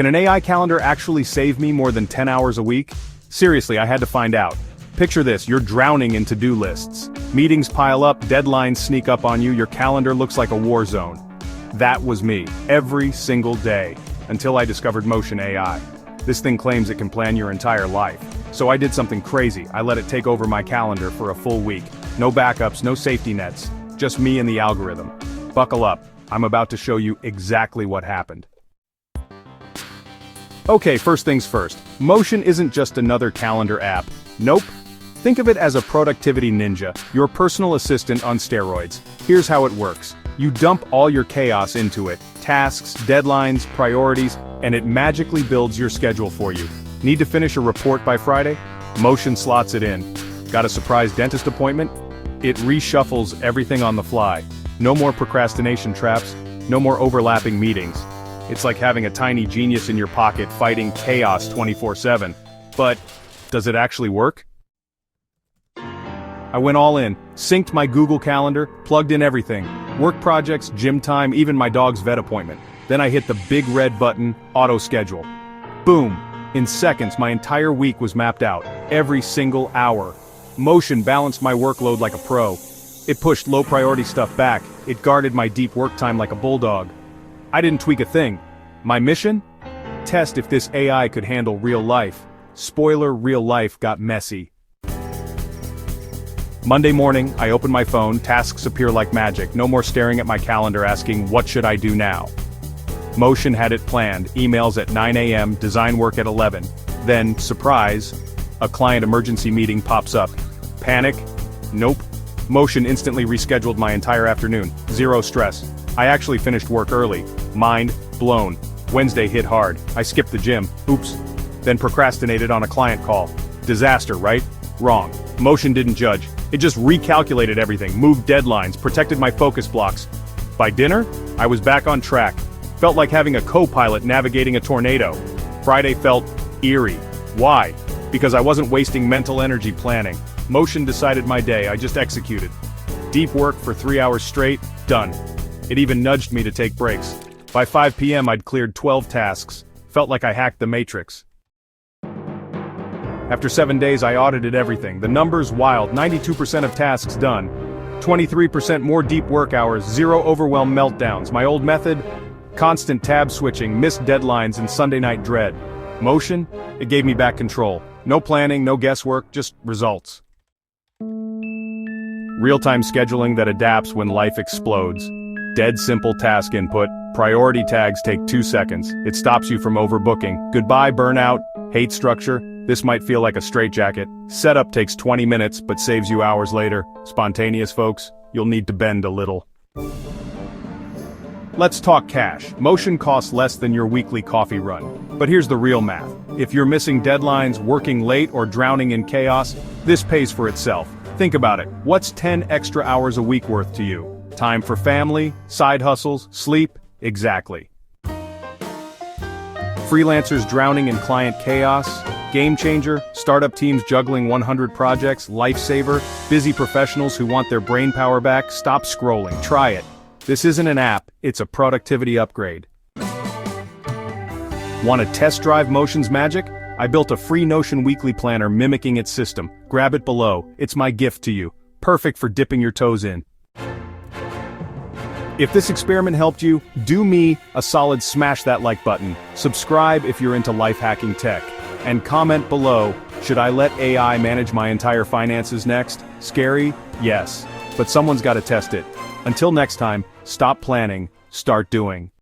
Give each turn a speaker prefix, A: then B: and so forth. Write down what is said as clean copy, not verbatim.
A: Can an AI calendar actually save me more than 10 hours a week? Seriously, I had to find out. Picture this, you're drowning in to-do lists. Meetings pile up, deadlines sneak up on you, your calendar looks like a war zone. That was me, every single day, until I discovered Motion AI. This thing claims it can plan your entire life. So I did something crazy, I let it take over my calendar for a full week. No backups, no safety nets, just me and the algorithm. Buckle up, I'm about to show you exactly what happened. Okay, first things first, Motion isn't just another calendar app. Nope. Think of it as a productivity ninja, your personal assistant on steroids. Here's how it works. You dump all your chaos into it, tasks, deadlines, priorities, and it magically builds your schedule for you. Need to finish a report by Friday? Motion slots it in. Got a surprise dentist appointment? It reshuffles everything on the fly. No more procrastination traps, no more overlapping meetings. It's like having a tiny genius in your pocket fighting chaos 24/7. But, does it actually work? I went all in, synced my Google Calendar, plugged in everything. Work projects, gym time, even my dog's vet appointment. Then I hit the big red button, auto schedule. Boom! In seconds, my entire week was mapped out, every single hour. Motion balanced my workload like a pro. It pushed low priority stuff back, it guarded my deep work time like a bulldog. I didn't tweak a thing. My mission? Test if this AI could handle real life. Spoiler, real life got messy. Monday morning, I open my phone, tasks appear like magic, no more staring at my calendar asking, what should I do now? Motion had it planned, emails at 9 a.m., design work at 11. Then, surprise, a client emergency meeting pops up. Panic? Nope. Motion instantly rescheduled my entire afternoon, zero stress. I actually finished work early. Mind blown. Wednesday hit hard. I skipped the gym. Oops. Then procrastinated on a client call. Disaster, right? Wrong. Motion didn't judge. It just recalculated everything, moved deadlines, protected my focus blocks. By dinner, I was back on track. Felt like having a co-pilot navigating a tornado. Friday felt eerie. Why? Because I wasn't wasting mental energy planning. Motion decided my day, I just executed. Deep work for 3 hours straight, done. It even nudged me to take breaks. By 5 p.m. I'd cleared 12 tasks. Felt like I hacked the Matrix. After 7 days I audited everything. The numbers wild, 92% of tasks done. 23% more deep work hours, 0 overwhelm meltdowns. My old method? Constant tab switching, missed deadlines and Sunday night dread. Motion? It gave me back control. No planning, no guesswork, just results. Real-time scheduling that adapts when life explodes. Dead simple task input. Priority tags take 2 seconds. It stops you from overbooking. Goodbye burnout, hate structure. This might feel like a straitjacket. Setup takes 20 minutes, but saves you hours later. Spontaneous folks, you'll need to bend a little. Let's talk cash. Motion costs less than your weekly coffee run. But here's the real math. If you're missing deadlines, working late, or drowning in chaos, this pays for itself. Think about it. What's 10 extra hours a week worth to you? Time for family, side hustles, sleep? Exactly. Freelancers drowning in client chaos? Game changer, startup teams juggling 100 projects, lifesaver, busy professionals who want their brain power back? Stop scrolling, try it. This isn't an app, it's a productivity upgrade. Want to test drive Motion's magic? I built a free Notion weekly planner mimicking its system. Grab it below, it's my gift to you. Perfect for dipping your toes in. If this experiment helped you, do me a solid, smash that like button, subscribe if you're into life hacking tech, and comment below, should I let AI manage my entire finances next? Scary? Yes. But someone's got to test it. Until next time, stop planning, start doing.